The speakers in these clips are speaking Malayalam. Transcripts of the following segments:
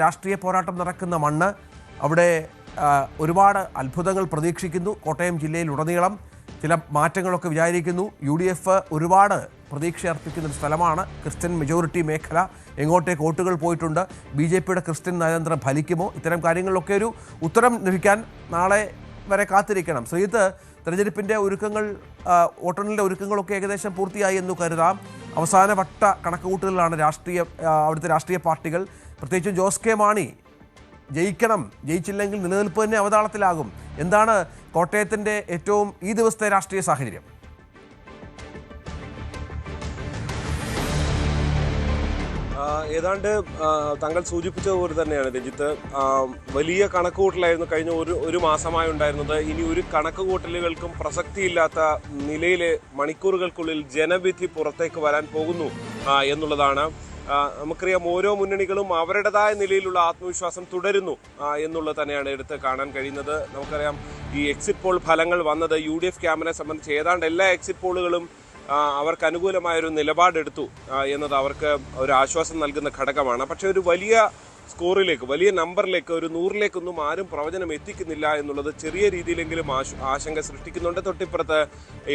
രാഷ്ട്രീയ പോരാട്ടം നടക്കുന്ന മണ്ണ്. അവിടെ ഒരുപാട് അത്ഭുതങ്ങൾ പ്രതീക്ഷിക്കുന്നു. കോട്ടയം ജില്ലയിലുടനീളം ചില മാറ്റങ്ങളൊക്കെ വിചാരിക്കുന്നു. UDF ഒരുപാട് പ്രതീക്ഷ അർപ്പിക്കുന്ന ഒരു സ്ഥലമാണ്. ക്രിസ്ത്യൻ മെജോറിറ്റി മേഖല. എങ്ങോട്ടേക്ക് വോട്ടുകൾ പോയിട്ടുണ്ട്? BJPയുടെ ക്രിസ്ത്യൻ നയതന്ത്രം ഫലിക്കുമോ? ഇത്തരം കാര്യങ്ങളിലൊക്കെ ഒരു ഉത്തരം ലഭിക്കാൻ നാളെ വരെ കാത്തിരിക്കണം. ശ്രീജിത്ത്, തെരഞ്ഞെടുപ്പിൻ്റെ ഒരുക്കങ്ങൾ, വോട്ടെണ്ണലിൻ്റെ ഒരുക്കങ്ങളൊക്കെ ഏകദേശം പൂർത്തിയായി എന്ന് കരുതാം. അവസാനവട്ട കണക്കുകൂട്ടലിലാണ് അവിടുത്തെ രാഷ്ട്രീയ പാർട്ടികൾ. പ്രത്യേകിച്ചും ജോസ് കെ മാണി ജയിക്കണം, ജയിച്ചില്ലെങ്കിൽ നിലനിൽപ്പ് തന്നെ അവതാളത്തിലാകും. എന്താണ് കോട്ടയത്തിൻ്റെ ഏറ്റവും ഈ ദിവസത്തെ രാഷ്ട്രീയ സാഹചര്യം? ഏതാണ്ട് താങ്കൾ സൂചിപ്പിച്ചതുപോലെ തന്നെയാണ് രഞ്ജിത്ത്. വലിയ കണക്കുകൂട്ടലായിരുന്നു കഴിഞ്ഞ ഒരു മാസമായി ഉണ്ടായിരുന്നത്. ഇനി ഒരു കണക്കുകൂട്ടലുകൾക്കും പ്രസക്തിയില്ലാത്ത നിലയിൽ മണിക്കൂറുകൾക്കുള്ളിൽ ജനവിധി പുറത്തേക്ക് വരാൻ പോകുന്നു എന്നുള്ളതാണ്. നമുക്കറിയാം, ഓരോ മുന്നണികളും അവരുടേതായ നിലയിലുള്ള ആത്മവിശ്വാസം തുടരുന്നു എന്നുള്ളത് തന്നെയാണ് എടുത്ത് കാണാൻ കഴിയുന്നത്. നമുക്കറിയാം, ഈ എക്സിറ്റ് പോൾ ഫലങ്ങൾ വന്നത് UDF ക്യാമ്പിനെ സംബന്ധിച്ച് ഏതാണ്ട് എല്ലാ എക്സിറ്റ് പോളുകളും അവർക്ക് അനുകൂലമായൊരു നിലപാടെടുത്തു എന്നത് അവർക്ക് ഒരു ആശ്വാസം നൽകുന്ന ഘടകമാണ്. പക്ഷേ ഒരു വലിയ സ്കോറിലേക്ക്, വലിയ നമ്പറിലേക്ക്, ഒരു 100-ലേക്കൊന്നും ആരും പ്രവചനം എത്തിക്കുന്നില്ല എന്നുള്ളത് ചെറിയ രീതിയിലെങ്കിലും ആശങ്ക സൃഷ്ടിക്കുന്നുണ്ട്. തൊട്ടിപ്പുറത്ത്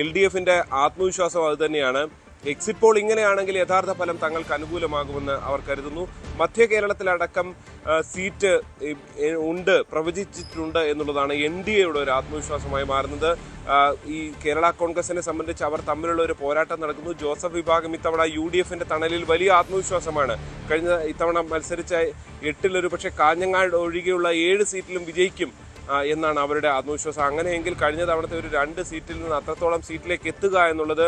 LDFന്റെ ആത്മവിശ്വാസം അതുതന്നെയാണ്. എക്സിറ്റ് പോൾ ഇങ്ങനെയാണെങ്കിൽ യഥാർത്ഥ ഫലം തങ്ങൾക്ക് അനുകൂലമാകുമെന്ന് അവർ കരുതുന്നു. മധ്യ കേരളത്തിലടക്കം സീറ്റ് പ്രവചിച്ചിട്ടുണ്ട് എന്നുള്ളതാണ് NDAയുടെ ഒരു ആത്മവിശ്വാസമായി മാറുന്നത്. ഈ കേരള കോൺഗ്രസിനെ സംബന്ധിച്ച് അവർ തമ്മിലുള്ള ഒരു പോരാട്ടം നടക്കുന്നു. ജോസഫ് വിഭാഗം ഇത്തവണ UDFന്റെ തണലിൽ വലിയ ആത്മവിശ്വാസമാണ്. ഇത്തവണ മത്സരിച്ച 8-ൽ പക്ഷേ കാഞ്ഞങ്ങാട് ഒഴികെയുള്ള 7 സീറ്റിലും വിജയിക്കും എന്നാണ് അവരുടെ ആത്മവിശ്വാസം. അങ്ങനെയെങ്കിൽ കഴിഞ്ഞ തവണത്തെ ഒരു 2 സീറ്റിൽ നിന്ന് അത്രത്തോളം സീറ്റിലേക്ക് എത്തുക എന്നുള്ളത്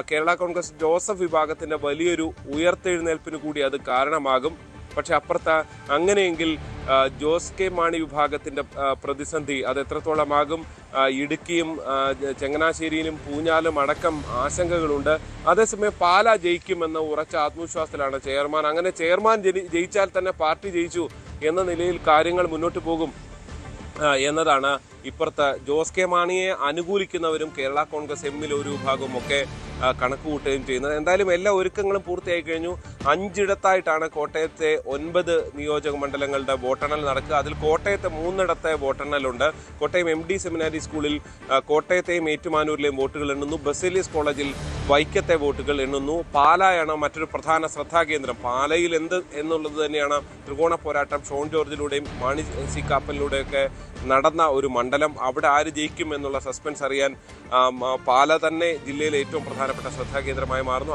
കേരള കോൺഗ്രസ് ജോസഫ് വിഭാഗത്തിന്റെ വലിയൊരു ഉയർത്തെഴുന്നേൽപ്പിന് കൂടി അത് കാരണമാകും. പക്ഷെ അപ്പുറത്ത് അങ്ങനെയെങ്കിൽ ജോസ് കെ മാണി വിഭാഗത്തിന്റെ പ്രതിസന്ധി അത് എത്രത്തോളമാകും? ഇടുക്കിയും ചങ്ങനാശ്ശേരിയിലും പൂഞ്ഞാലും അടക്കം ആശങ്കകളുണ്ട്. അതേസമയം പാലാ ജയിക്കുമെന്ന ഉറച്ച ആത്മവിശ്വാസത്തിലാണ് ചെയർമാൻ. അങ്ങനെ ചെയർമാൻ ജയിച്ചാൽ തന്നെ പാർട്ടി ജയിച്ചു എന്ന നിലയിൽ കാര്യങ്ങൾ മുന്നോട്ട് പോകും എന്നതാണ് ഇപ്പുറത്ത് ജോസ് കെ മാണിയെ അനുകൂലിക്കുന്നവരും കേരള കോൺഗ്രസ് എമ്മിൽ ഒരു വിഭാഗവും ഒക്കെ കണക്ക് കൂട്ടുകയും ചെയ്യുന്നത്. എന്തായാലും എല്ലാ ഒരുക്കങ്ങളും പൂർത്തിയായി കഴിഞ്ഞു. 5 കോട്ടയത്തെ 9 നിയോജക മണ്ഡലങ്ങളുടെ വോട്ടെണ്ണൽ നടക്കുക. അതിൽ കോട്ടയത്തെ 3 വോട്ടെണ്ണലുണ്ട്. കോട്ടയം MD സെമിനാരി സ്കൂളിൽ കോട്ടയത്തെയും ഏറ്റുമാനൂരിലെയും വോട്ടുകൾ എണ്ണുന്നു. ബസേലിയസ് കോളേജിൽ വൈക്കത്തെ വോട്ടുകൾ എണ്ണുന്നു. പാലായാണ് മറ്റൊരു പ്രധാന ശ്രദ്ധാകേന്ദ്രം. പാലയിൽ എന്നുള്ളത് തന്നെയാണ് ത്രികോണ പോരാട്ടം ഷോൺ ജോർജിലൂടെയും മാണി സി കാപ്പനിലൂടെയൊക്കെ നടന്ന ഒരു മണ്ഡലം. അവിടെ ആര് ജയിക്കും എന്നുള്ള സസ്പെൻസ് അറിയാൻ പാല തന്നെ ജില്ലയിലെ ഏറ്റവും പ്രധാനപ്പെട്ട ശ്രദ്ധാകേന്ദ്രമായി മാറുന്നു.